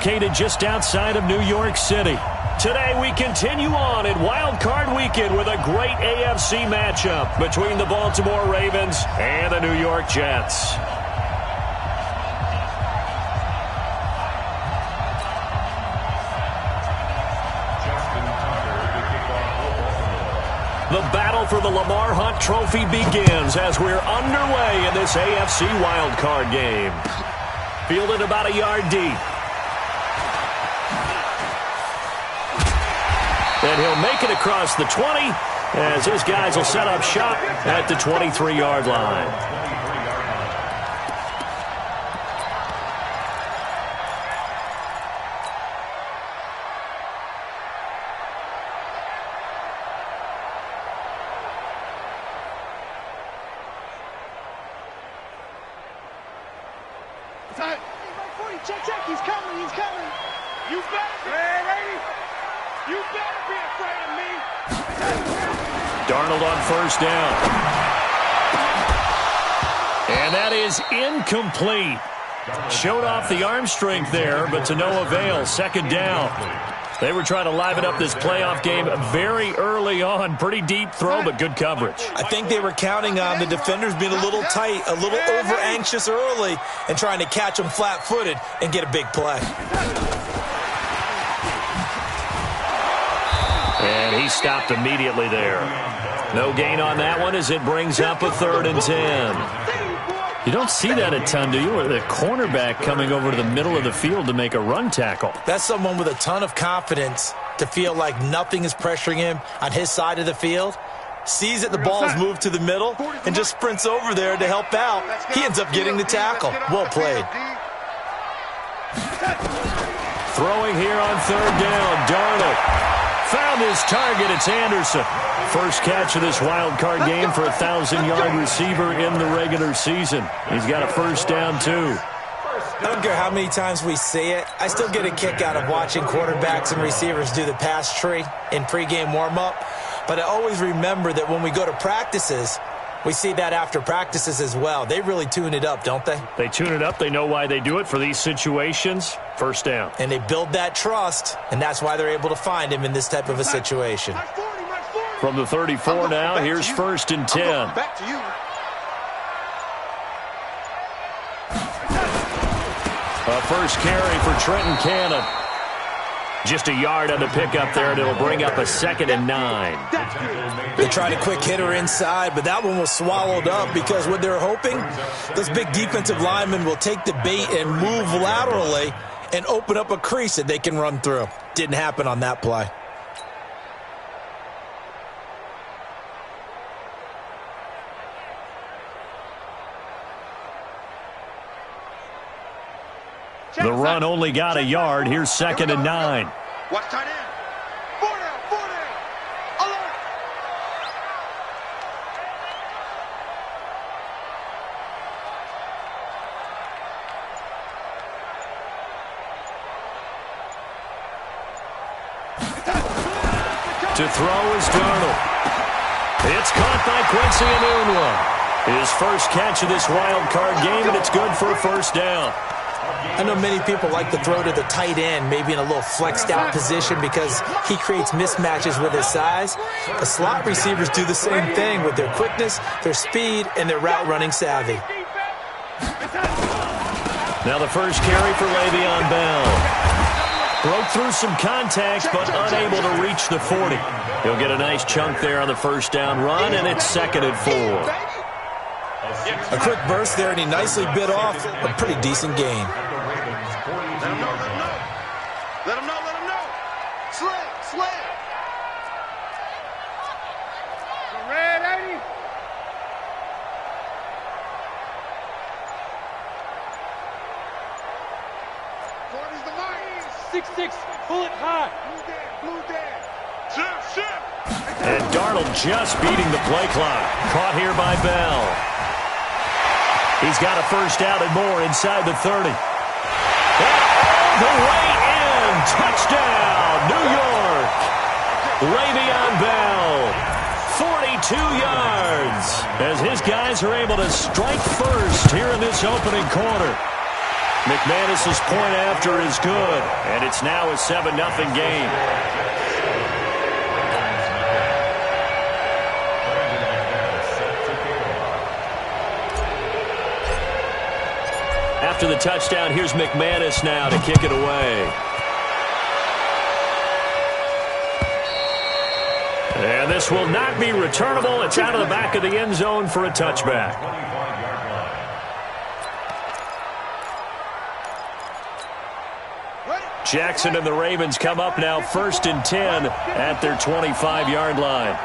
located just outside of New York City. Today we continue on in Wild Card Weekend with a great AFC matchup between the Baltimore Ravens and the New York Jets. The battle for the Lamar Hunt Trophy begins as we're underway in this AFC wildcard game. Fielded about a yard deep. And he'll make it across the 20 as his guys will set up shop at the 23-yard line. Check, he's coming. You better be afraid of me. Darnold on first down. And that is incomplete. Showed off the arm strength there, but to no avail. Second down. They were trying to liven up this playoff game very early on. Pretty deep throw, but good coverage. I think they were counting on the defenders being a little tight, a little over-anxious early, and trying to catch them flat-footed and get a big play. And he stopped immediately there. No gain on that one as it brings up a 3rd and 10. You don't see that a ton, do you? Or the cornerback coming over to the middle of the field to make a run tackle. That's someone with a ton of confidence to feel like nothing is pressuring him on his side of the field. Sees that the ball's moved to the middle and just sprints over there to help out. He ends up getting the tackle. Well played. Throwing here on 3rd down. Darnold found his target. It's Anderson. First catch of this wild card game for a 1,000-yard receiver in the regular season. He's got a first down, too. I don't care how many times we see it. I still get a kick out of watching quarterbacks and receivers do the pass tree in pregame warm-up. But I always remember that when we go to practices, we see that after practices as well. They really tune it up, don't they? They tune it up. They know why they do it for these situations. First down. And they build that trust, and that's why they're able to find him in this type of a situation. From the 34 now, here's 1st and 10. Back to you. A first carry for Trenton Cannon. Just a yard on the pickup there, and it'll bring up a 2nd and 9. They tried a quick hitter inside, but that one was swallowed up because what they're hoping, those big defensive linemen will take the bait and move laterally and open up a crease that they can run through. Didn't happen on that play. The run only got a yard. Here's 2nd and 9. Watch tight end. 4 down. Alert. To throw is Darnold. It's caught by Quincy Enunwa. His first catch of this wild card game, and it's good for a first down. I know many people like to throw to the tight end, maybe in a little flexed out position because he creates mismatches with his size. The slot receivers do the same thing with their quickness, their speed, and their route running savvy. Now the first carry for Le'Veon Bell. Broke through some contact, but unable to reach the 40. He'll get a nice chunk there on the first down run, and it's 2nd and 4. A quick burst there, and he nicely bit off a pretty decent gain. Let him know. Slip. Red 80. Is the mark. 6'6", bullet high. Blue dead. Ship. And Darnold just beating the play clock. Caught here by Bell. He's got a first down and more inside the 30. All the way in. Touchdown, New York. Le'Veon Bell, 42 yards, as his guys are able to strike first here in this opening quarter. McManus's point after is good, and it's now a 7-0 game. After the touchdown, here's McManus now to kick it away. And this will not be returnable. It's out of the back of the end zone for a touchback. Jackson and the Ravens come up now 1st and 10 at their 25-yard line.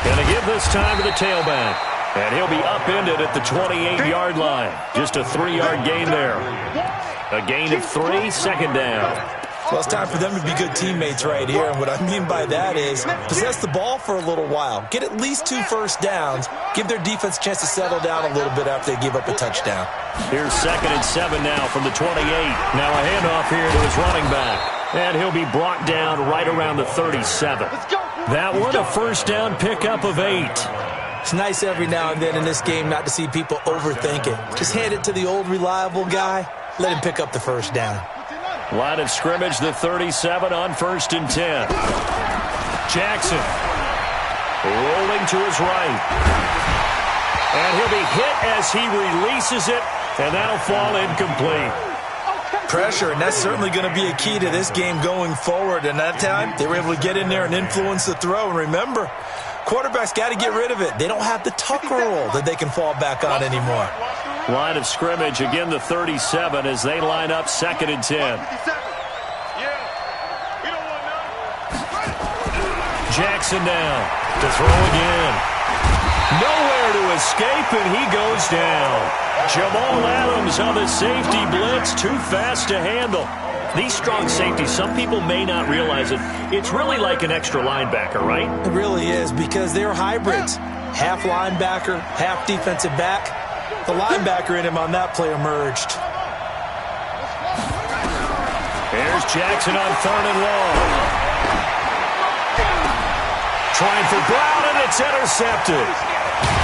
Going to give this time to the tailback. And he'll be upended at the 28-yard line. Just a 3-yard gain there. A gain of 3, second down. Well, it's time for them to be good teammates right here. And what I mean by that is possess the ball for a little while. Get at least 2 first downs. Give their defense a chance to settle down a little bit after they give up a touchdown. Here's 2nd and 7 now from the 28. Now a handoff here to his running back. And he'll be brought down right around the 37. That one, a first down pickup of 8. It's nice every now and then in this game not to see people overthink it. Just hand it to the old reliable guy. Let him pick up the first down. Line of scrimmage, the 37 on 1st and 10. Jackson rolling to his right. And he'll be hit as he releases it, and that'll fall incomplete. Pressure, and that's certainly going to be a key to this game going forward. And that time, they were able to get in there and influence the throw. And remember, quarterbacks got to get rid of it. They don't have the tuck roll that they can fall back on anymore. Line of scrimmage, again the 37 as they line up 2nd and 10. Jackson now to throw again. Nowhere to escape, and he goes down. Jamal Adams on the safety blitz, too fast to handle. These strong safeties, some people may not realize it. It's really like an extra linebacker, right? It really is, because they're hybrids. Half linebacker, half defensive back. The linebacker in him on that play emerged. Here's Jackson on 3rd and long. Trying for Brown, and it's intercepted.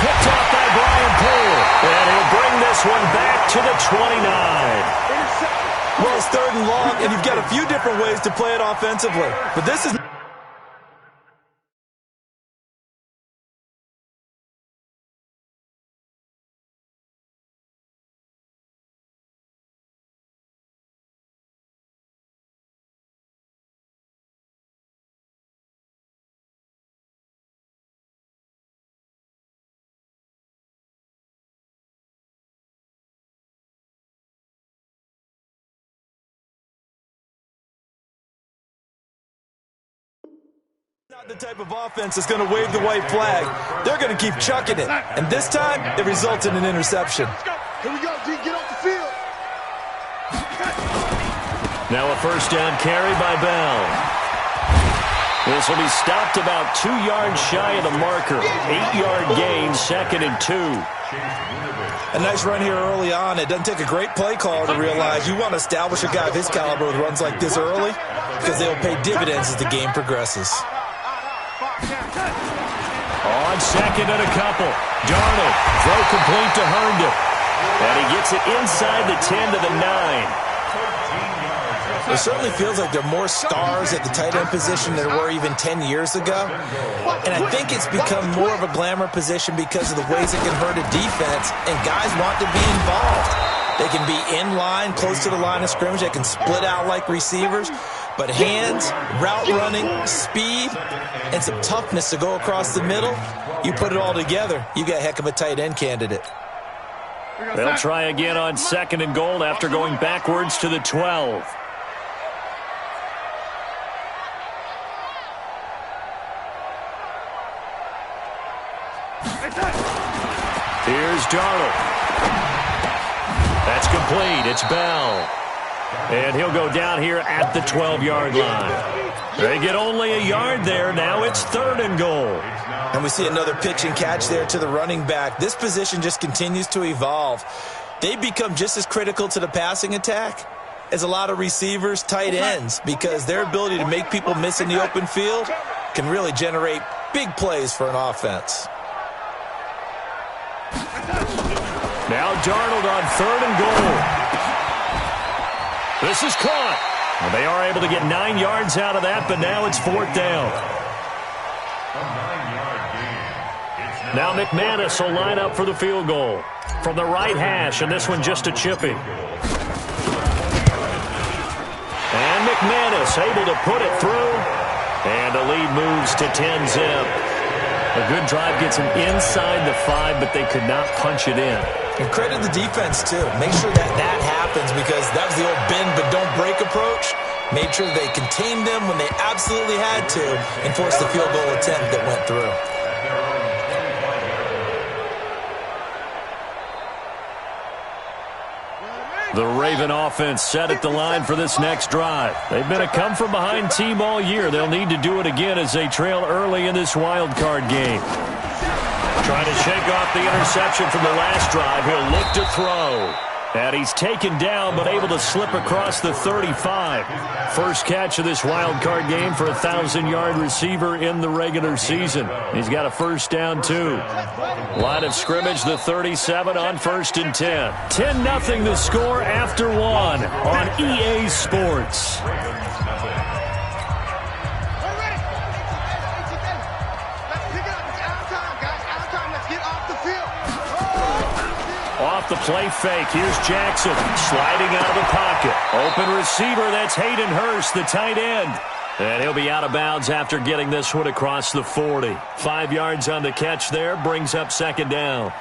Picked off by Brian Poole. And he'll bring this one back to the 29. Well, it's 3rd and long, and you've got a few different ways to play it offensively. But this is... not the type of offense that's going to wave the white flag. They're going to keep chucking it. And this time, it results in an interception. Here we go, G. Get off the field. Now a first down carry by Bell. This will be stopped about 2 yards shy of the marker. 8-yard gain, 2nd and 2. A nice run here early on. It doesn't take a great play caller to realize you want to establish a guy of his caliber with runs like this early because they'll pay dividends as the game progresses. On 2nd and a couple. Darnold, throw complete to Herndon. And he gets it inside the 10 to the 9. It certainly feels like there are more stars at the tight end position than there were even 10 years ago. And I think it's become more of a glamour position because of the ways it can hurt a defense, and guys want to be involved. They can be in line, close to the line of scrimmage. They can split out like receivers. But hands, route running, speed, and some toughness to go across the middle, you put it all together, you got a heck of a tight end candidate. They'll try again on 2nd and goal after going backwards to the 12. Here's Darnold. That's complete. It's Bell. And he'll go down here at the 12-yard line. They get only a yard there. Now it's 3rd and goal. And we see another pitch and catch there to the running back. This position just continues to evolve. They become just as critical to the passing attack as a lot of receivers, tight ends, because their ability to make people miss in the open field can really generate big plays for an offense. Now Darnold on 3rd and goal. This is caught. Well, they are able to get 9 yards out of that, but now it's 4th down. Now McManus will line up for the field goal from the right hash, and this one just a chippy. And McManus able to put it through, and the lead moves to 10-zip. A good drive gets them inside the 5, but they could not punch it in. And credit the defense, too. Make sure that happens, because that was the old bend but don't break approach. Made sure they contained them when they absolutely had to and forced the field goal attempt that went through. The Raven offense set at the line for this next drive. They've been a come-from-behind team all year. They'll need to do it again as they trail early in this wild card game. Trying to shake off the interception from the last drive. He'll look to throw. And he's taken down but able to slip across the 35. First catch of this wild card game for a 1,000-yard receiver in the regular season. He's got a first down, too. Line of scrimmage, the 37 on 1st and 10. 10-0 the score after 1 on EA Sports. Off the play fake, here's Jackson sliding out of the pocket. Open receiver, that's Hayden Hurst, the tight end. And he'll be out of bounds after getting this one across the 40. 5 yards on the catch there, brings up 2nd down.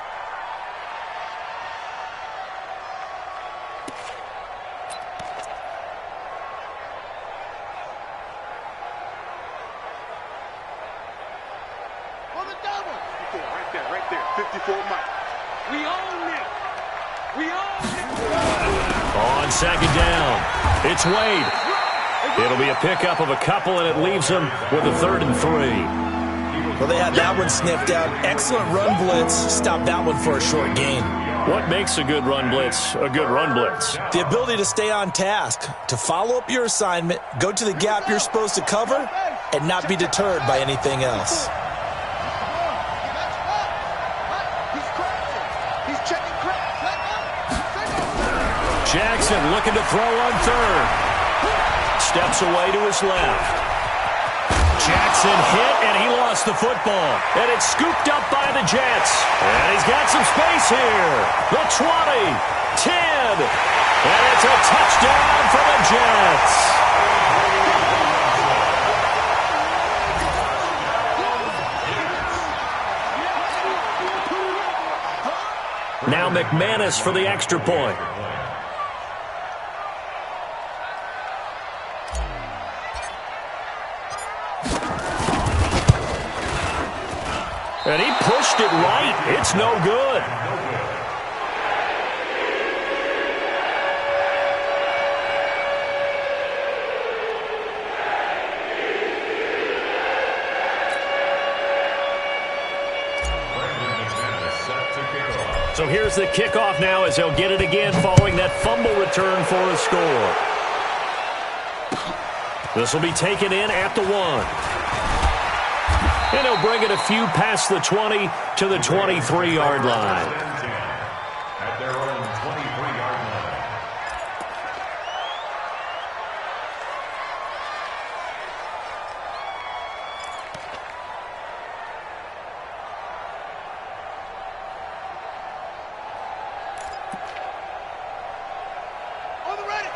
On the double. Right there. 54 Mike. We own it. We own it. On 2nd down, it's Wade. It'll be a pickup of a couple, and it leaves them with a 3rd and 3. Well, they had that one sniffed out. Excellent run blitz. Stopped that one for a short gain. What makes a good run blitz a good run blitz? The ability to stay on task, to follow up your assignment, go to the gap you're supposed to cover, and not be deterred by anything else. Jackson looking to throw on 3rd. Steps away to his left. Jackson hit, and he lost the football. And it's scooped up by the Jets. And he's got some space here. The 20, 10, and it's a touchdown for the Jets. Now McManus for the extra point. And he pushed it right. It's no good. So here's the kickoff now as they'll get it again following that fumble return for a score. This will be taken in at the 1. And he'll bring it a few past the 20 to the 23-yard line. At their own 23-yard line.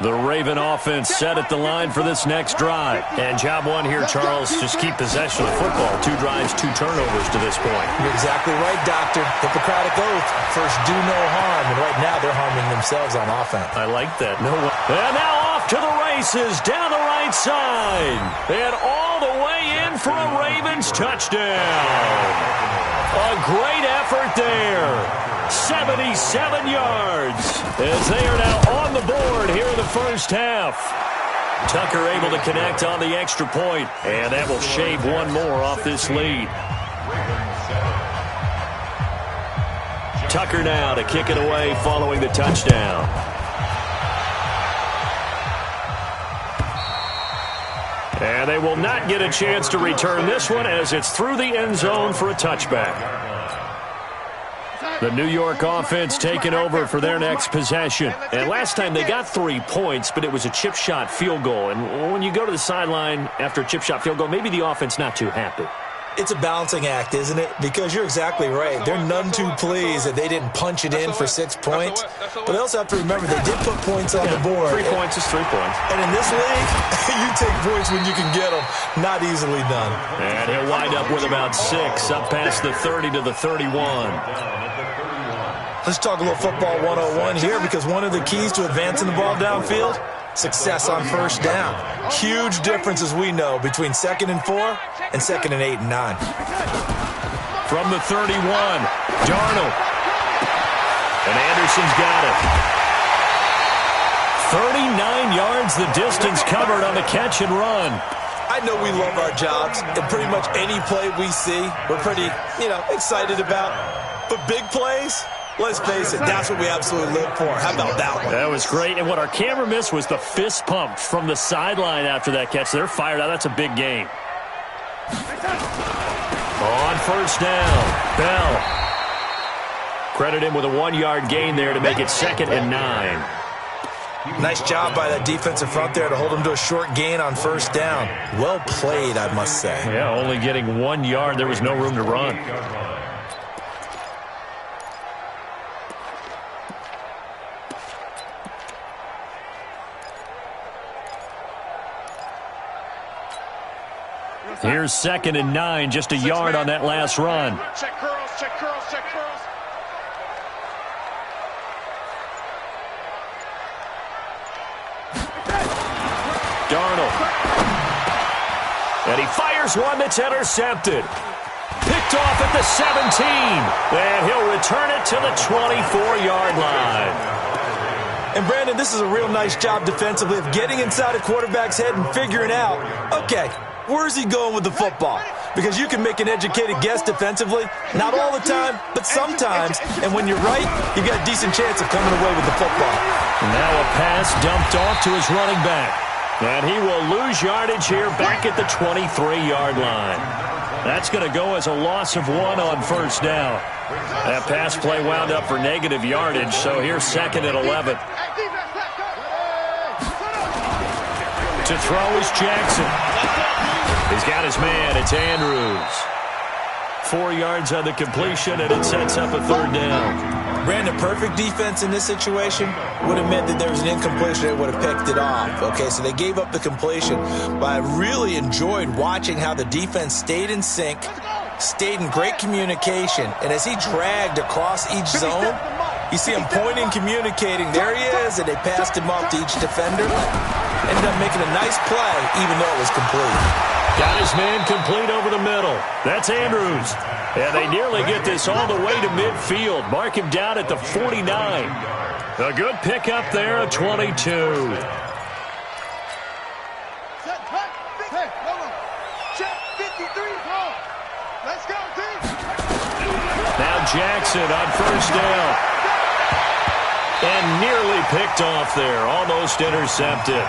The Raven offense set at the line for this next drive. And job 1 here, Charles, just keep possession of the football. 2 drives, 2 turnovers to this point. You're exactly right, Doctor. Hippocratic oath. First, do no harm. And right now, they're harming themselves on offense. I like that. No one. And now off to the races down the right side. And all the way in for a Ravens touchdown. A great effort there. 77 yards as they are now on the board here in the first half. Tucker able to connect on the extra point, and that will shave one more off this lead. Tucker now to kick it away following the touchdown. And they will not get a chance to return this one as it's through the end zone for a touchback. The New York offense taking over for their next possession. And last time they got 3 points, but it was a chip shot field goal. And when you go to the sideline after a chip shot field goal, maybe the offense not too happy. It's a balancing act, isn't it? Because you're exactly right. They're none too pleased that they didn't punch it in for 6 points. But they also have to remember they did put points on the board. 3 points is 3 points. And in this league, you take points when you can get them. Not easily done. And he'll wind up with about 6, up past the 30 to the 31. Let's talk a little football 101 here, because one of the keys to advancing the ball downfield, success on first down. Huge difference, as we know, between 2nd and 4 and 2nd and 8 and 9. From the 31, Darnold. And Anderson's got it. 39 yards the distance covered on the catch and run. I know we love our jobs, and pretty much any play we see, we're pretty, excited about. But big plays, let's face it, that's what we absolutely live for. How about that one? That was great. And what our camera missed was the fist pump from the sideline after that catch. They're fired out. That's a big game. On first down, Bell. Credit him with a 1-yard gain there to make it 2nd and 9. Nice job by that defensive front there to hold him to a short gain on first down. Well played, I must say. Yeah, only getting 1 yard. There was no room to run. Here's 2nd and 9, just a yard on that last run. Check curls, check curls, check curls. Darnold. And he fires one that's intercepted. Picked off at the 17. And he'll return it to the 24-yard line. And, Brandon, this is a real nice job defensively of getting inside a quarterback's head and figuring out, okay, where's he going with the football? Because you can make an educated guess defensively. Not all the time, but sometimes. And when you're right, you've got a decent chance of coming away with the football. Now a pass dumped off to his running back. And he will lose yardage here back at the 23-yard line. That's going to go as a loss of 1 on first down. That pass play wound up for negative yardage, so here's 2nd and 11. To throw is Jackson. He's got his man. It's Andrews. 4 yards on the completion, and it sets up a 3rd down. Brandon, perfect defense in this situation would have meant that there was an incompletion. They would have picked it off. Okay, so they gave up the completion. But I really enjoyed watching how the defense stayed in sync, stayed in great communication, and as he dragged across each zone, you see him pointing, communicating. There he is, and they passed him off to each defender. Ended up making a nice play, even though it was complete. Got his man complete over the middle. That's Andrews. And they nearly get this all the way to midfield. Mark him down at the 49. A good pickup there, a 22. Check, check, 53, let's go, team. Now Jackson on first down. And nearly picked off there. Almost intercepted.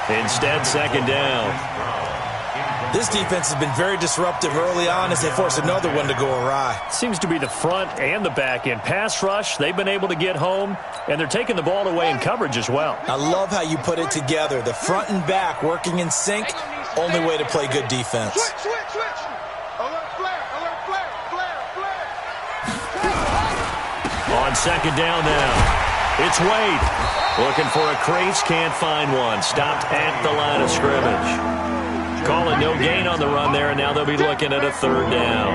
Instead, 2nd down. This defense has been very disruptive early on as they force another one to go awry. Seems to be the front and the back end. Pass rush, they've been able to get home, and they're taking the ball away in coverage as well. I love how you put it together. The front and back working in sync, only way to play good defense. Switch. Alert flare. On 2nd down now. It's Wade. Looking for a crease, can't find one. Stopped at the line of scrimmage. Calling no gain on the run there, and now they'll be looking at a 3rd down.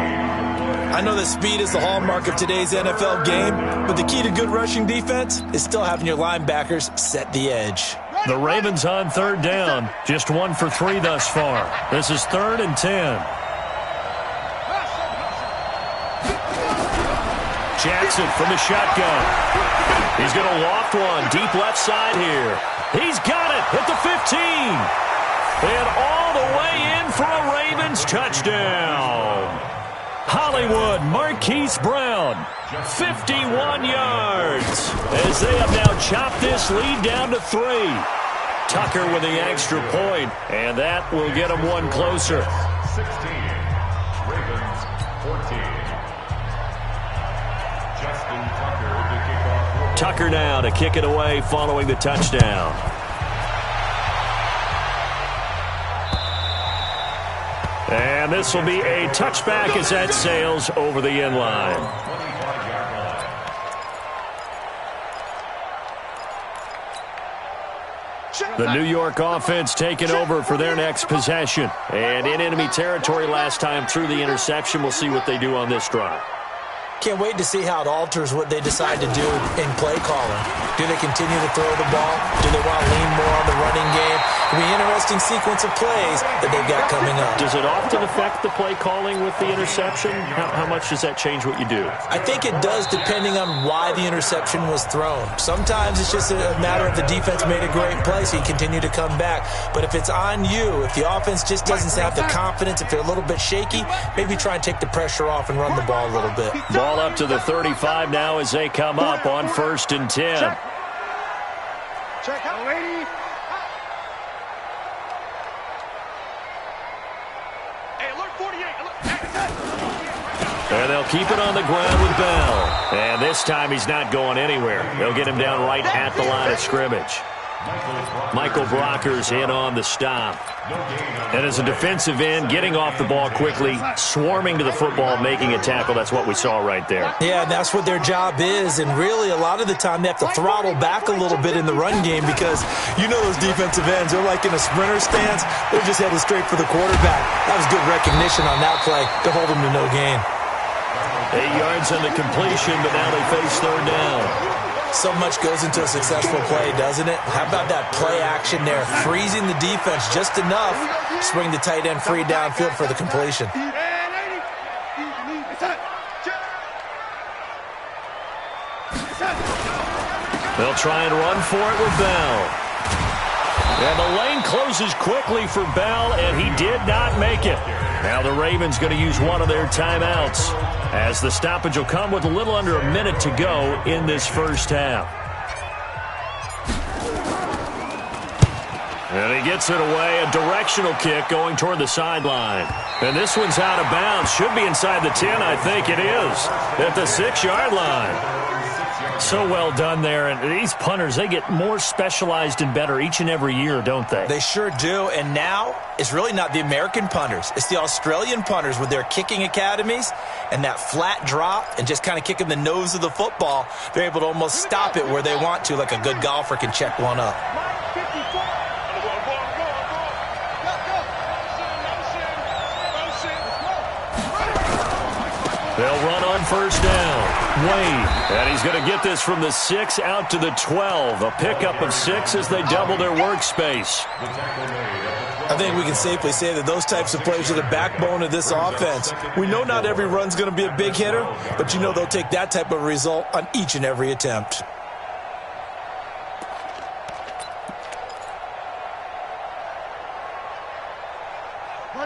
I know that speed is the hallmark of today's NFL game, but the key to good rushing defense is still having your linebackers set the edge. The Ravens on 3rd down. Just 1 for 3 thus far. This is 3rd and 10. Jackson from the shotgun. He's going to loft one deep left side here. He's got it at the 15. And all the way in for a Ravens touchdown. Hollywood Marquise Brown, 51 yards. As they have now chopped this lead down to 3. Tucker with the extra point, and that will get them 1 closer. 16, Ravens 14. Justin Tucker now to kick it away following the touchdown. And this will be a touchback as that sails over the end line. The New York offense taking over for their next possession. And in enemy territory last time through the interception. We'll see what they do on this drive. Can't wait to see how it alters what they decide to do in play calling. Do they continue to throw the ball? Do they want to lean more on the running game? It'll be an interesting sequence of plays that they've got coming up. Does it often affect the play calling with the interception? How much does that change what you do? I think it does, depending on why the interception was thrown. Sometimes it's just a matter of the defense made a great play, so you continue to come back. But if it's on you, if the offense just doesn't have the confidence, if they're a little bit shaky, maybe try and take the pressure off and run the ball a little bit. Ball up to the 35 now as they come up on 1st and 10. Check out, lady. Hey, alert 48. And they'll keep it on the ground with Bell. And this time he's not going anywhere. They'll get him down right at the line of scrimmage. Michael Brocker's in on the stop. And as a defensive end, getting off the ball quickly, swarming to the football, making a tackle, that's what we saw right there. Yeah, and that's what their job is. And really, a lot of the time, they have to throttle back a little bit in the run game because you know those defensive ends, they're like in a sprinter stance. They're just headed straight for the quarterback. That was good recognition on that play to hold them to no gain. 8 yards on the completion, but now they face 3rd down. So much goes into a successful play, doesn't it? How about that play action there? Freezing the defense just enough to swing the tight end free downfield for the completion. They'll try and run for it with Bell. And the lane closes quickly for Bell, and he did not make it. Now the Ravens going to use one of their timeouts, as the stoppage will come with a little under a minute to go in this first half. And he gets it away, a directional kick going toward the sideline. And this one's out of bounds. Should be inside the 10, I think it is, at the 6-yard line. So well done there. And these punters, they get more specialized and better each and every year, don't they? They sure do. And now it's really not the American punters. It's the Australian punters with their kicking academies and that flat drop and just kind of kicking the nose of the football. They're able to almost stop it where they want to, like a good golfer can check one up. They'll run on 1st down. Wade, and he's going to get this from the 6 out to the 12. A pickup of 6 as they double their workspace. I think we can safely say that those types of plays are the backbone of this offense. We know not every run's going to be a big hitter, but you know they'll take that type of result on each and every attempt.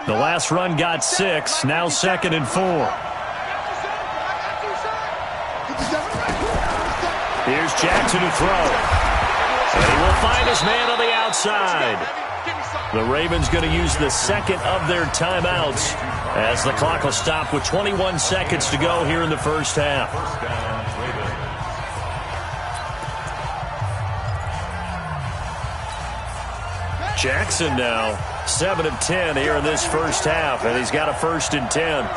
The last run got 6, now 2nd and 4. Here's Jackson to throw. And he will find his man on the outside. The Ravens going to use the 2nd of their timeouts as the clock will stop with 21 seconds to go here in the first half. Jackson now 7 of 10 here in this first half, and he's got a 1st and 10.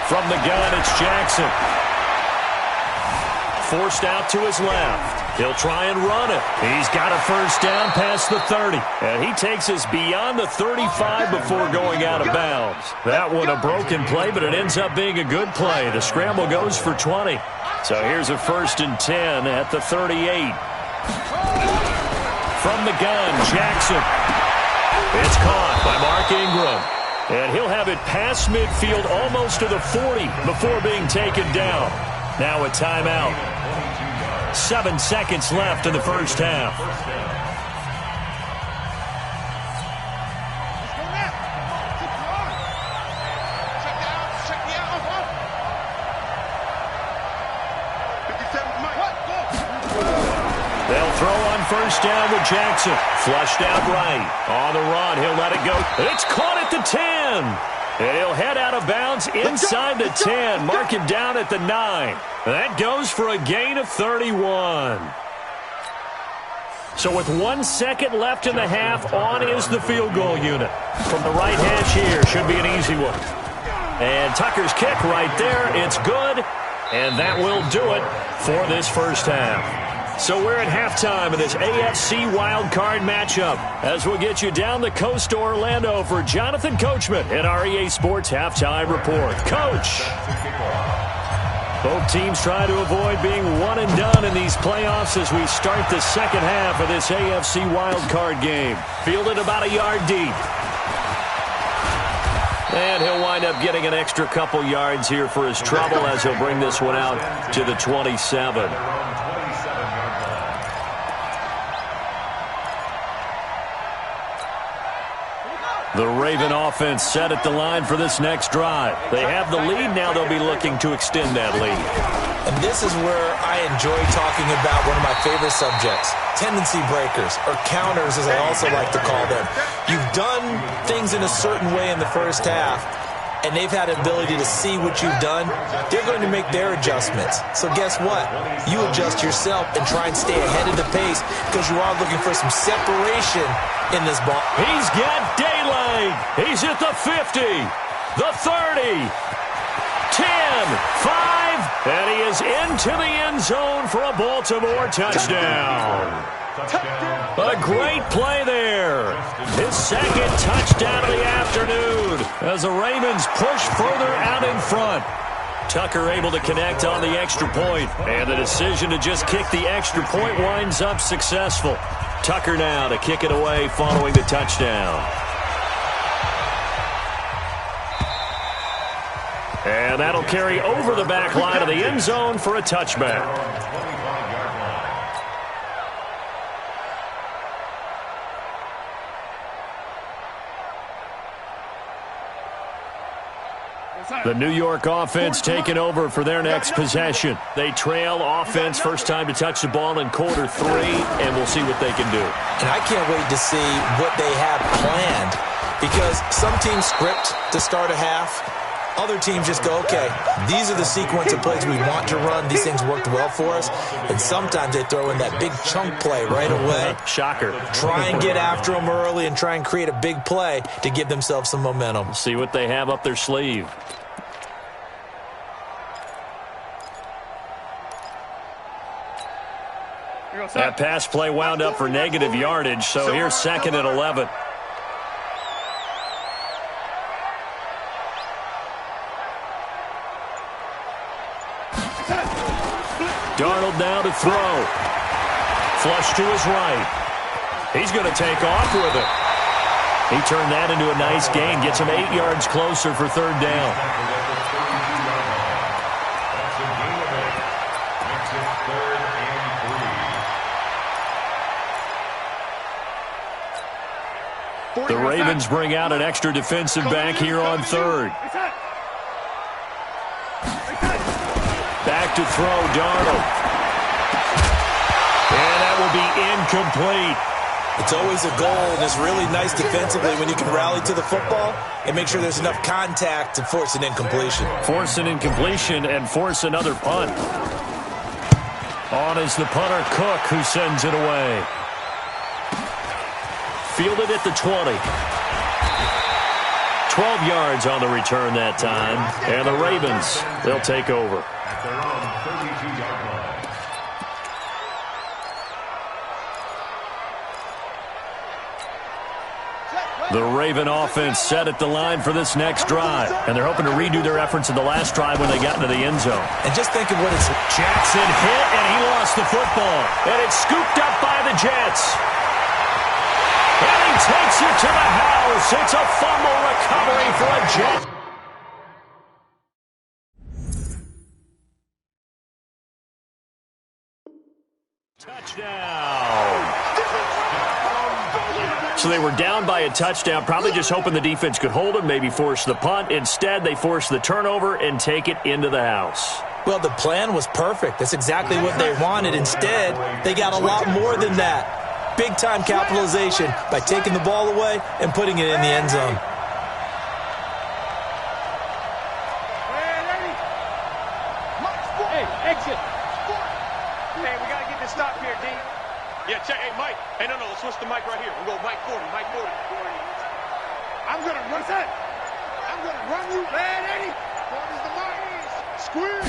From the gun, it's Jackson. Forced out to his left. He'll try and run it. He's got a 1st down past the 30. And he takes us beyond the 35 before going out of bounds. That one a broken play, but it ends up being a good play. The scramble goes for 20. So here's a 1st and 10 at the 38. From the gun, Jackson. It's caught by Mark Ingram. And he'll have it past midfield almost to the 40 before being taken down. Now a timeout. 7 seconds left in the first half. They'll throw on 1st down with Jackson. Flushed out right. On the run, he'll let it go. It's caught at the 10. And he'll head out of bounds inside the 10. Mark him down at the 9. That goes for a gain of 31. So with 1 second left in the half, on is the field goal unit. From the right hash here, should be an easy one. And Tucker's kick right there, it's good. And that will do it for this first half. So we're at halftime of this AFC wildcard matchup as we'll get you down the coast to Orlando for Jonathan Coachman at our EA Sports Halftime Report. Coach! Both teams try to avoid being one and done in these playoffs as we start the second half of this AFC wildcard game. Fielded about a yard deep. And he'll wind up getting an extra couple yards here for his trouble as he'll bring this one out to the 27. The Raven offense set at the line for this next drive. They have the lead. Now they'll be looking to extend that lead. And this is where I enjoy talking about one of my favorite subjects, tendency breakers, or counters as I also like to call them. You've done things in a certain way in the first half, and they've had an ability to see what you've done. They're going to make their adjustments. So guess what? You adjust yourself and try and stay ahead of the pace because you are looking for some separation in this ball. He's got daylight. He's at the 50, the 30, 10, 5, and he is into the end zone for a Baltimore touchdown. A great play there. His second touchdown of the afternoon as the Ravens push further out in front. Tucker able to connect on the extra point, and the decision to just kick the extra point winds up successful. Tucker now to kick it away following the touchdown. And that'll carry over the back line of the end zone for a touchback. The New York offense taking over for their next possession. They trail offense, first time to touch the ball in quarter 3, and we'll see what they can do. And I can't wait to see what they have planned because some teams script to start a half. Other teams just go, okay, these are the sequence of plays we want to run. These things worked well for us. And sometimes they throw in that big chunk play right away. Shocker. Try and get after them early and try and create a big play to give themselves some momentum. See what they have up their sleeve. That pass play wound up for negative yardage, so here's second and 11. Darnold now to throw. Flush to his right. He's going to take off with it. He turned that into a nice gain. Gets him 8 yards closer for third down. The Ravens bring out an extra defensive back here on third. Back to throw, Darnold. And that will be incomplete. It's always a goal, and it's really nice defensively when you can rally to the football and make sure there's enough contact to force an incompletion. Force an incompletion and force another punt. On is the punter, Cook, who sends it away. Fielded at the 20. 12 yards on the return that time. And the Ravens, they'll take over. At their own 32-yard line. The Raven offense set at the line for this next drive. And they're hoping to redo their efforts in the last drive when they got into the end zone. And just think of what it's... Jackson hit, and he lost the football. And it's scooped up by the Jets. And he takes it to the house. It's a fumble recovery for a Jet. Touchdown. So they were down by a touchdown, probably just hoping the defense could hold them, maybe force the punt. Instead, they force the turnover and take it into the house. Well, the plan was perfect. That's exactly what they wanted. Instead, they got a lot more than that. Big-time capitalization by taking the ball away and putting it in the end zone. Exit. Hey, we got to get this stop here, D. Yeah, check. Hey, Mike. Hey, no, let's switch the mic right here. We'll go Mike 40, Mike 40. I'm going to run that. I'm going to run you. Man, Eddie. What is the mic? Squeeze.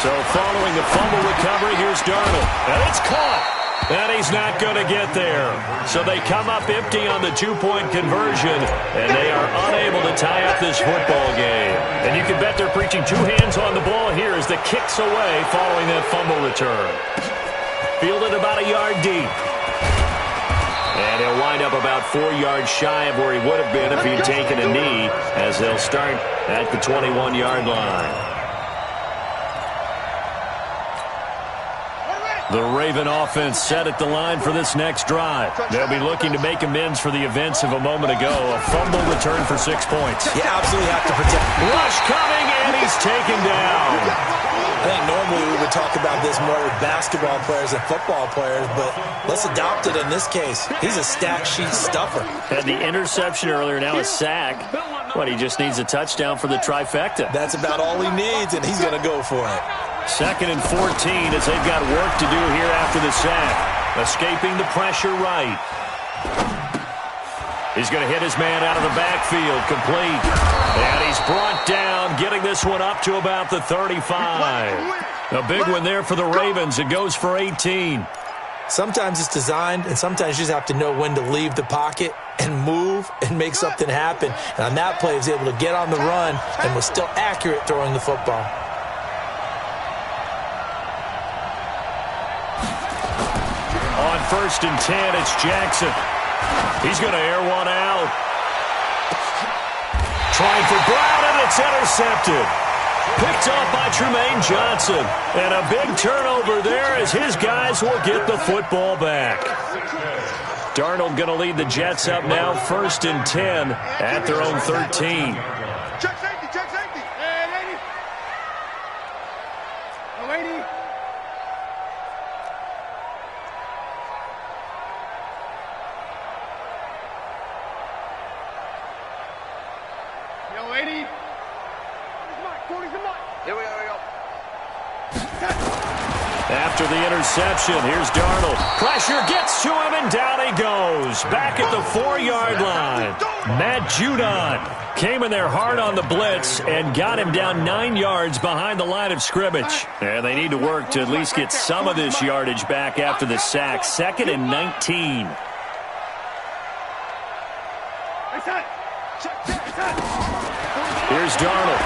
So following the fumble recovery, here's Darnold. And it's caught. And he's not going to get there. So they come up empty on the two-point conversion, and they are unable to tie up this football game. And you can bet they're preaching two hands on the ball here as the kick's away following that fumble return. Fielded about a yard deep. And he'll wind up about 4 yards shy of where he would have been if he'd taken a knee, as they'll start at the 21-yard line. The Raven offense set at the line for this next drive. They'll be looking to make amends for the events of a moment ago. A fumble return for 6 points. You absolutely have to protect. Rush coming, and he's taken down. I think normally we would talk about this more with basketball players and football players, but let's adopt it in this case. He's a stat sheet stuffer. Had the interception earlier, now a sack. But he just needs a touchdown for the trifecta. That's about all he needs, and he's going to go for it. 2nd and 14 as they've got work to do here after the sack. Escaping the pressure right. He's going to hit his man out of the backfield. Complete. And he's brought down, getting this one up to about the 35. A big one there for the Ravens. It goes for 18. Sometimes it's designed, and sometimes you just have to know when to leave the pocket and move and make something happen. And on that play, he was able to get on the run and was still accurate throwing the football. On 1st and 10, it's Jackson. He's going to air one out. Trying for Brown, and it's intercepted. Picked off by Tremaine Johnson. And a big turnover there as his guys will get the football back. Darnold going to lead the Jets up now, 1st and 10 at their own 13. Check safety, check safety. Hey, lady. Oh, lady. Yo, lady. Here we go. After the interception, here's Darnold. Pressure gets to him, and down he goes. Back at the 4-yard line. Matt Judon came in there hard on the blitz and got him down 9 yards behind the line of scrimmage. And they need to work to at least get some of this yardage back after the sack. 2nd and 19. Here's Darnold.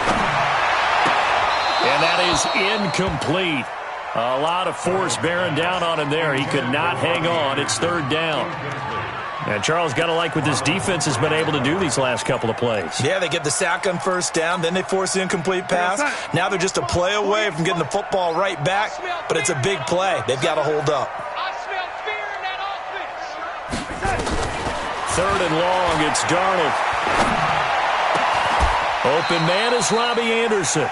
And that is incomplete. A lot of force bearing down on him there. He could not hang on. It's 3rd down. And Charles, got to like what this defense has been able to do these last couple of plays. Yeah, they get the sack on 1st down, then they force the incomplete pass. Now they're just a play away from getting the football right back, but it's a big play. They've got to hold up. I smell fear in that offense. 3rd and long, it's Darnold. Open man is Robbie Anderson.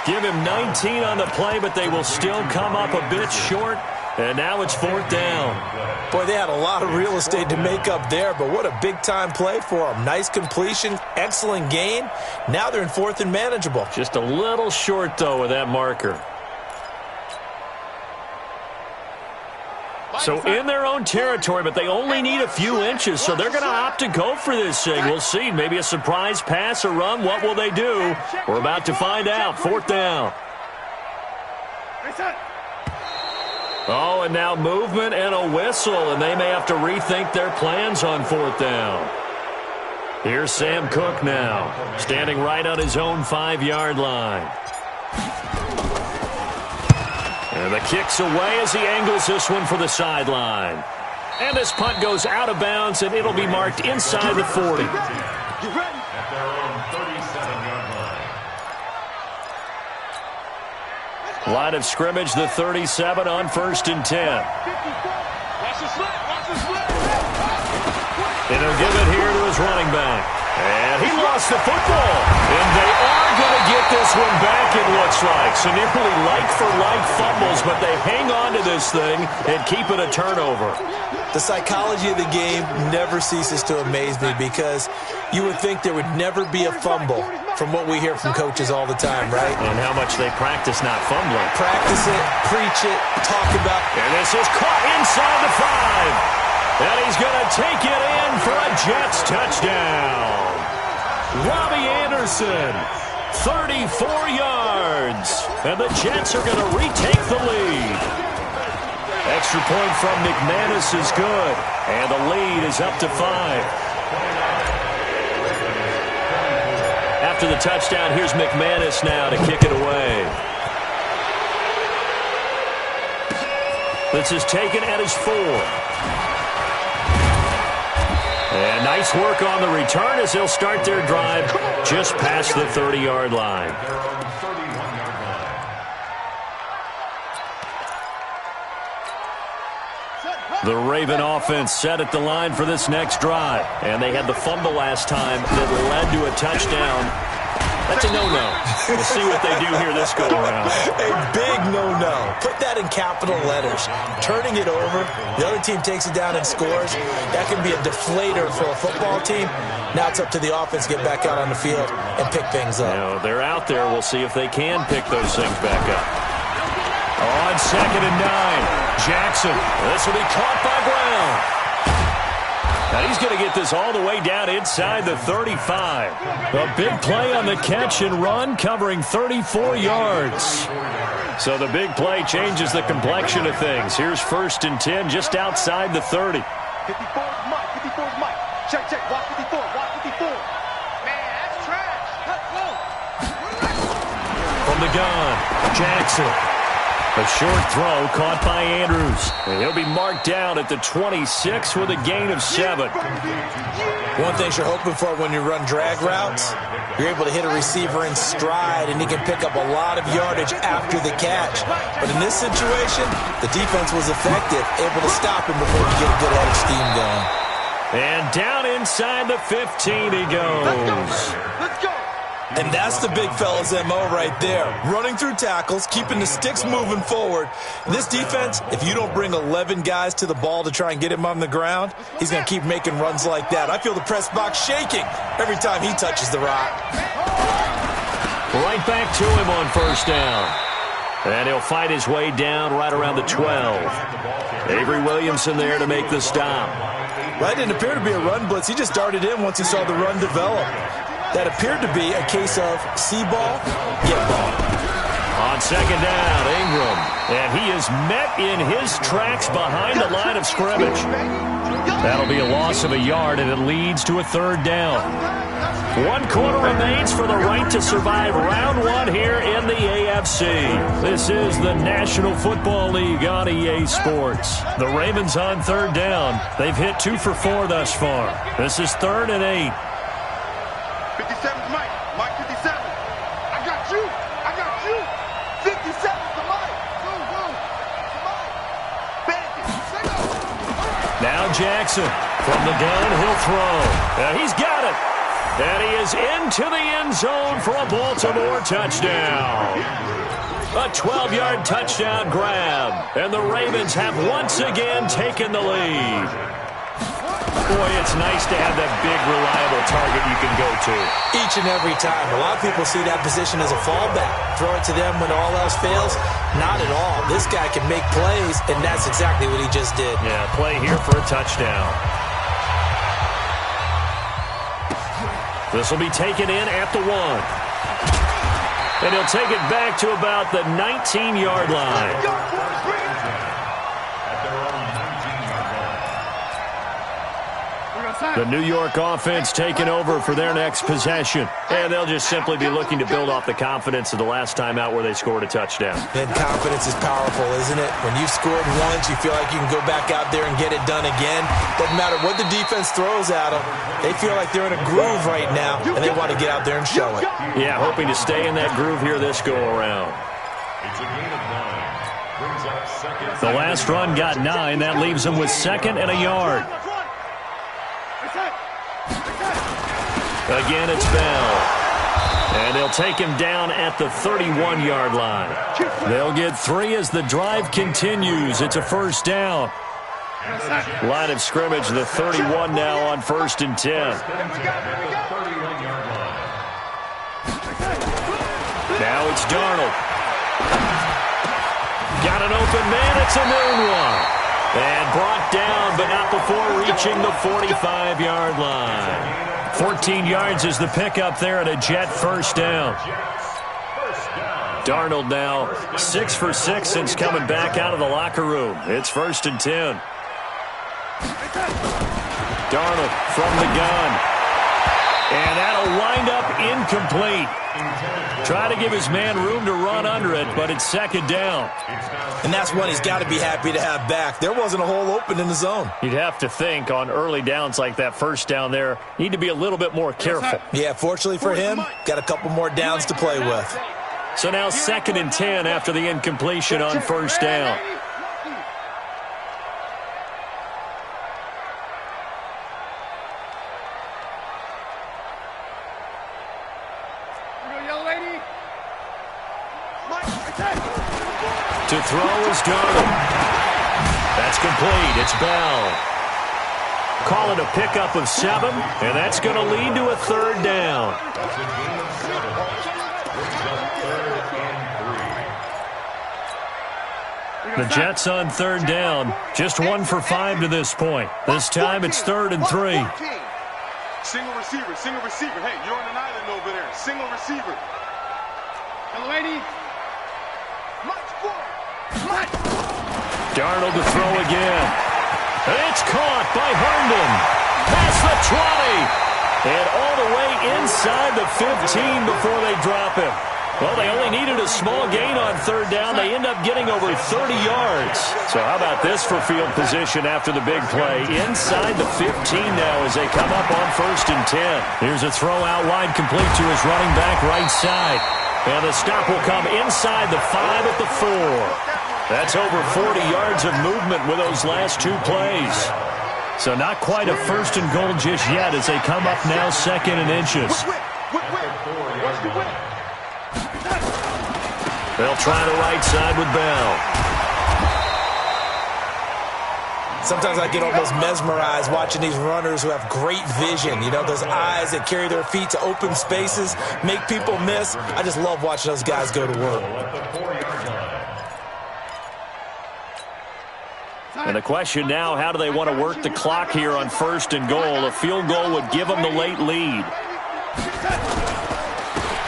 Give him 19 on the play, but they will still come up a bit short. And now it's 4th down. Boy, they had a lot of real estate to make up there, but what a big-time play for them. Nice completion, excellent gain. Now they're in 4th and manageable. Just a little short, though, with that marker. So in their own territory, but they only need a few inches, so they're going to opt to go for this thing. We'll see. Maybe a surprise pass or run. What will they do? We're about to find out. 4th down. Oh, and now movement and a whistle, and they may have to rethink their plans on 4th down. Here's Sam Cook now, standing right on his own 5-yard line. And the kick's away as he angles this one for the sideline. And this punt goes out of bounds, and it'll be marked inside the 40. At their own 37-yard line. Line of scrimmage, the 37 on 1st and 10. Watch the slip. Watch the slip. And he'll give it here to his running back. And he lost the football. And they are going to get this one back, it looks like. So nearly like-for-like fumbles, but they hang on to this thing and keep it a turnover. The psychology of the game never ceases to amaze me because you would think there would never be a fumble from what we hear from coaches all the time, right? And how much they practice not fumbling. Practice it, preach it, talk about it. And this is caught inside the 5. And he's going to take it in for a Jets touchdown. Robbie Anderson, 34 yards. And the Jets are going to retake the lead. Extra point from McManus is good. And the lead is up to 5. After the touchdown, here's McManus now to kick it away. This is taken at his 4. And nice work on the return as they'll start their drive just past the 30-yard line. The Raven offense set at the line for this next drive. And they had the fumble last time that led to a touchdown. That's a no-no. We'll see what they do here this go-around. A big no-no. Put that in capital letters. Turning it over, the other team takes it down and scores. That can be a deflator for a football team. Now it's up to the offense to get back out on the field and pick things up. You know, they're out there. We'll see if they can pick those things back up. On 2nd and 9, Jackson. This will be caught by Brown. Now he's going to get this all the way down inside the 35. A big play on the catch and run, covering 34 yards. So the big play changes the complexion of things. Here's 1st and 10 just outside the 30. 54 is Mike. 54 is Mike. Check, check. Watch 54. Watch 54. Man, that's trash. Let's go. From the gun, Jackson. A short throw caught by Andrews. And he'll be marked down at the 26 with a gain of 7. One thing you're hoping for when you run drag routes, you're able to hit a receiver in stride, and he can pick up a lot of yardage after the catch. But in this situation, the defense was effective, able to stop him before he could get a good head of steam going. And down inside the 15 he goes. Let's go. And that's the big fella's MO right there. Running through tackles, keeping the sticks moving forward. This defense, if you don't bring 11 guys to the ball to try and get him on the ground, he's going to keep making runs like that. I feel the press box shaking every time he touches the rock. Right back to him on 1st down. And he'll fight his way down right around the 12. Avery Williamson there to make the stop. Right, didn't appear to be a run blitz. He just darted in once he saw the run develop. That appeared to be a case of see ball, get ball. On 2nd down, Ingram. And he is met in his tracks behind the line of scrimmage. That'll be a loss of a yard, and it leads to a 3rd down. 1 quarter remains for the right to survive round 1 here in the AFC. This is the National Football League on EA Sports. The Ravens on 3rd down. They've hit 2 for 4 thus far. This is 3rd and 8. 57's Mike. Mike 57. I got you. I got you. 57's the Mike. Go, go. The Mike. Bandit. Now Jackson from the gun. He'll throw. He's got it. And he is into the end zone for a Baltimore touchdown. A 12-yard touchdown grab. And the Ravens have once again taken the lead. Boy, it's nice to have that big, reliable target you can go to. Each and every time. A lot of people see that position as a fallback. Throw it to them when all else fails. Not at all. This guy can make plays, and that's exactly what he just did. Yeah, play here for a touchdown. This will be taken in at the 1. And he'll take it back to about the 19-yard line. The New York offense taking over for their next possession. And they'll just simply be looking to build off the confidence of the last time out where they scored a touchdown. And confidence is powerful, isn't it? When you've scored once, you feel like you can go back out there and get it done again. Doesn't matter what the defense throws at them. They feel like they're in a groove right now, and they want to get out there and show it. Yeah, hoping to stay in that groove here this go-around. It's a gain of 9. Brings up 2nd. The last run got 9. That leaves them with 2nd and a yard. Let's Again, it's Bell. And they'll take him down at the 31-yard line. They'll get 3 as the drive continues. It's a first down. Line of scrimmage, the 31 now on 1st and 10. Now it's Darnold. Got an open man. It's a noon one. And brought down, but not before reaching the 45-yard line. 14 yards is the pickup there at a Jet first down. Darnold now 6 for 6 since coming back out of the locker room. It's 1st and 10. Darnold from the gun. And that'll wind up incomplete. Try to give his man room to run under it, but it's 2nd down. And that's one he's got to be happy to have back. There wasn't a hole open in the zone. You'd have to think on early downs like that first down there, need to be a little bit more careful. Yeah, fortunately for him, got a couple more downs to play with. So now 2nd and 10 after the incompletion on first down. To throw is Darnold. That's complete. It's Bell. Call it a pickup of 7, and that's going to lead to a 3rd down. The Jets on 3rd down. Just 1 for 5 to this point. This time it's 3rd and 3. Single receiver, single receiver. Hey, you're on an island over there. Single receiver. Hello, lady. Darnold to throw again. It's caught by Herndon. Past the 20. And all the way inside the 15 before they drop him. Well, they only needed a small gain on 3rd down. They end up getting over 30 yards. So how about this for field position after the big play? Inside the 15 now as they come up on 1st and 10. Here's a throw out wide complete to his running back right side. And the stop will come inside the 5 at the 4. That's over 40 yards of movement with those last 2 plays. So not quite a 1st and goal just yet as they come up now 2nd and inches. They'll try the right side with Bell. Sometimes I get almost mesmerized watching these runners who have great vision. You know, those eyes that carry their feet to open spaces, make people miss. I just love watching those guys go to work. And the question now, how do they want to work the clock here on 1st and goal? A field goal would give them the late lead.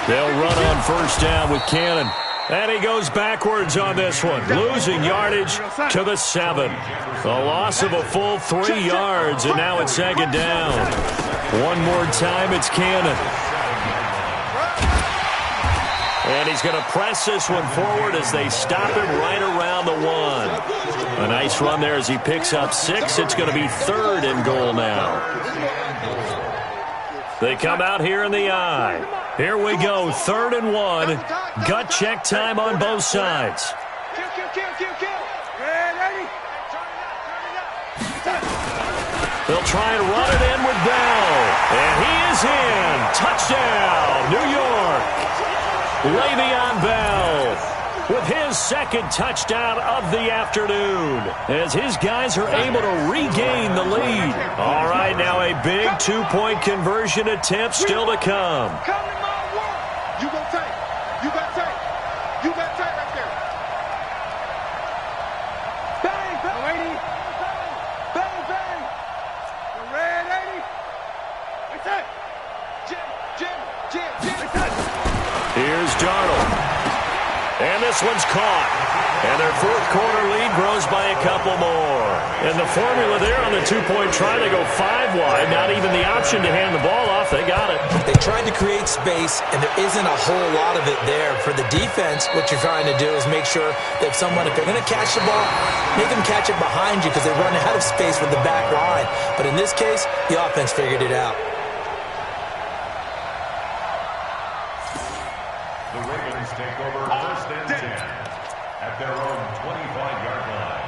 They'll run on 1st down with Cannon. And he goes backwards on this one, losing yardage to the 7. A loss of a full 3 yards, and now it's 2nd down. One more time, it's Cannon. And he's going to press this one forward as they stop him right around the 1. A nice run there as he picks up 6. It's going to be 3rd and goal now. They come out here in the I. Here we go, 3rd and 1. Gut check time on both sides. They'll try and run it in with Bell. And he is in. Touchdown, New York. Le'Veon Bell with his 2nd touchdown of the afternoon as his guys are able to regain the lead. All right, now a big 2-point conversion attempt still to come. You go tight. You got tight. You got tight right there. Bang, bang, 80. Bang, bang. The red 80. That's it. Jim. Here's Darnold. And this one's caught. And their 4th quarter lead grows by a couple more. And the formula there on the 2-point try, they go 5 wide. Not even the option to hand the ball off. They got it. They tried to create space, and there isn't a whole lot of it there. For the defense, what you're trying to do is make sure that if they're going to catch the ball, make them catch it behind you because they run out of space with the back line. But in this case, the offense figured it out. The Ravens take over 1st and 10 at their own 25-yard line.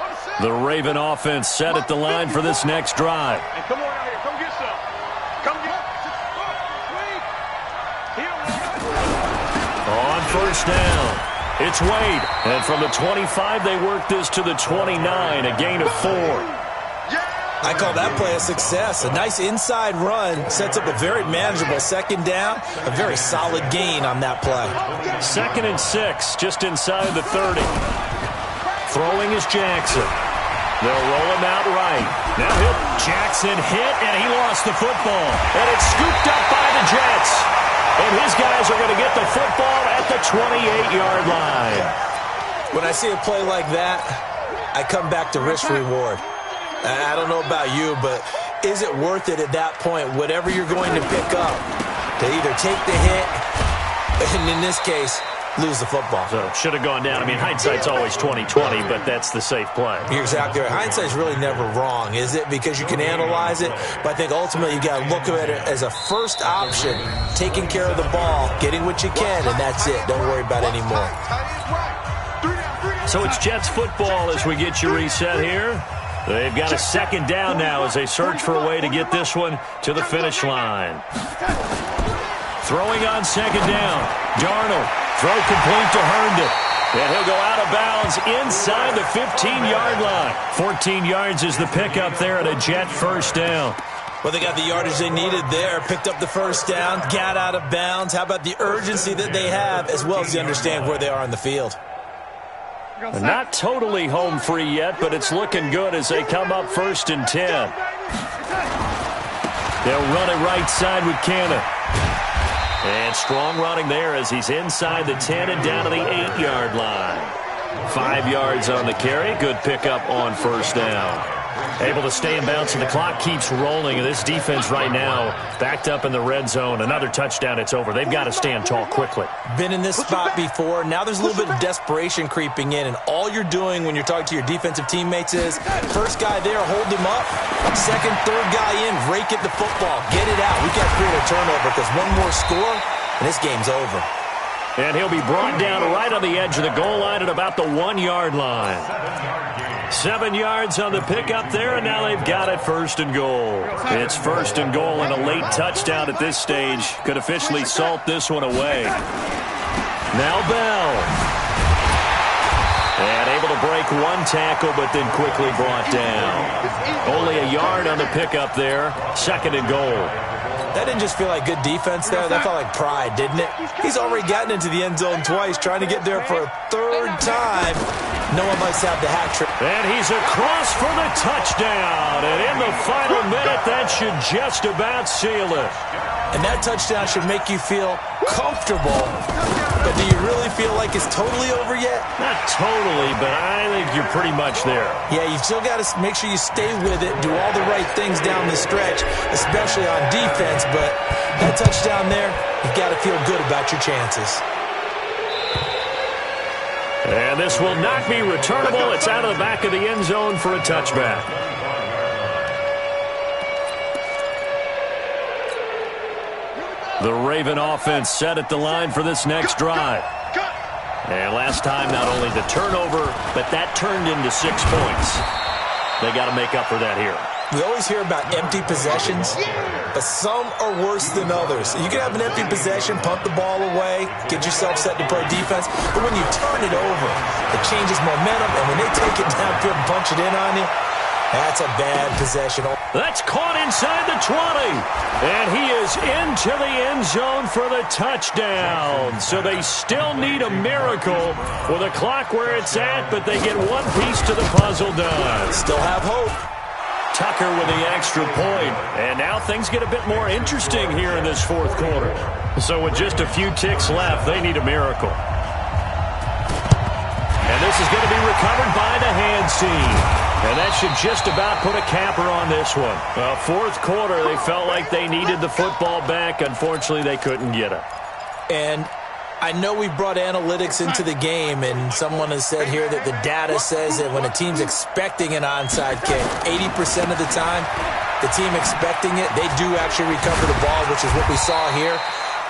On the set. The Raven offense set at the line for this next drive. And come on out here. Come get some. Come get On first down, it's Wade. And from the 25, they work this to the 29, a gain of 4. I call that play a success. A nice inside run sets up a very manageable second down. A very solid gain on that play. 2nd and 6, just inside the 30. Throwing is Jackson. They'll roll him out right. Now Jackson hit, and he lost the football. And it's scooped up by the Jets. And his guys are going to get the football at the 28-yard line. When I see a play like that, I come back to risk-reward. I don't know about you, but is it worth it at that point, whatever you're going to pick up, to either take the hit, and in this case, lose the football? So should have gone down. I mean, hindsight's always 20/20, but that's the safe play. You're exactly right. Hindsight's really never wrong, is it? Because you can analyze it, but I think ultimately you got to look at it as a first option, taking care of the ball, getting what you can, and that's it. Don't worry about any more. So it's Jets football as we get you reset here. They've got a second down now as they search for a way to get this one to the finish line. Throwing on second down. Darnold. Throw complete to Herndon. And he'll go out of bounds inside the 15-yard line. 14 yards is the pickup there at a Jet first down. Well, they got the yardage they needed there, picked up the first down, got out of bounds. How about the urgency that they have, as well as they understand where they are on the field? Not totally home free yet, but it's looking good as they come up 1st and 10. They'll run it right side with Cannon. And strong running there as he's inside the 10 and down to the 8-yard line. 5 yards on the carry. Good pickup on first down. Able to stay in bounds, and the clock keeps rolling. And this defense right now backed up in the red zone. Another touchdown, it's over. They've got to stand tall quickly. Been in this spot before. Now there's a little bit of desperation creeping in, and all you're doing when you're talking to your defensive teammates is first guy there, hold him up. Second, third guy in, rake at the football. Get it out. We got to create a turnover because one more score, and this game's over. And he'll be brought down right on the edge of the goal line at about the 1-yard line. 7 yards on the pickup there, and now they've got it 1st and goal. It's 1st and goal, and a late touchdown at this stage could officially salt this one away. Now Bell. And able to break one tackle, but then quickly brought down. Only a yard on the pickup there. 2nd and goal. That didn't just feel like good defense there. That felt like pride, didn't it? He's already gotten into the end zone twice, trying to get there for a 3rd time. No one likes to have the hat trick. And he's across for the touchdown. And in the final minute, that should just about seal it. And that touchdown should make you feel comfortable. But do you really feel like it's totally over yet? Not totally, but I think you're pretty much there. Yeah, you've still got to make sure you stay with it, do all the right things down the stretch, especially on defense. But that touchdown there, you've got to feel good about your chances. And this will not be returnable. It's out of the back of the end zone for a touchback. The Raven offense set at the line for this next drive. And last time, not only the turnover, but that turned into 6 points. They got to make up for that here. We always hear about empty possessions, but some are worse than others. You can have an empty possession, punt the ball away, get yourself set to play defense, but when you turn it over, it changes momentum, and when they take it downfield and punch it in on you, that's a bad possession. That's caught inside the 20. And he is into the end zone for the touchdown. So they still need a miracle with a clock where it's at, but they get one piece to the puzzle done. Still have hope. Tucker with the extra point. And now things get a bit more interesting here in this 4th quarter. So with just a few ticks left, they need a miracle. And this is going to be recovered by the hands team. And that should just about put a capper on this one. Well, 4th quarter, they felt like they needed the football back. Unfortunately, they couldn't get it. And I know we brought analytics into the game, and someone has said here that the data says that when a team's expecting an onside kick, 80% of the time, the team expecting it, they do actually recover the ball, which is what we saw here.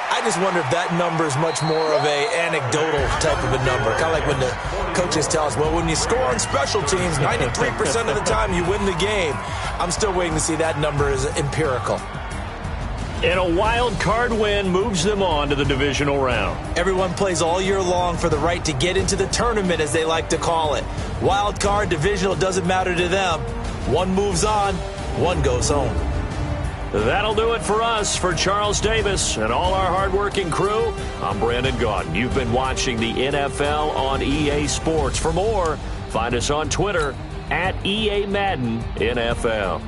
I just wonder if that number is much more of a anecdotal type of a number. Kind of like when the coaches tell us, well, when you score on special teams, 93% of the time you win the game. I'm still waiting to see that number as empirical. And a wild card win moves them on to the divisional round. Everyone plays all year long for the right to get into the tournament, as they like to call it. Wild card, divisional, doesn't matter to them. One moves on, one goes home. That'll do it for us. For Charles Davis and all our hardworking crew, I'm Brandon Gaudin. You've been watching the NFL on EA Sports. For more, find us on Twitter @EA Madden NFL.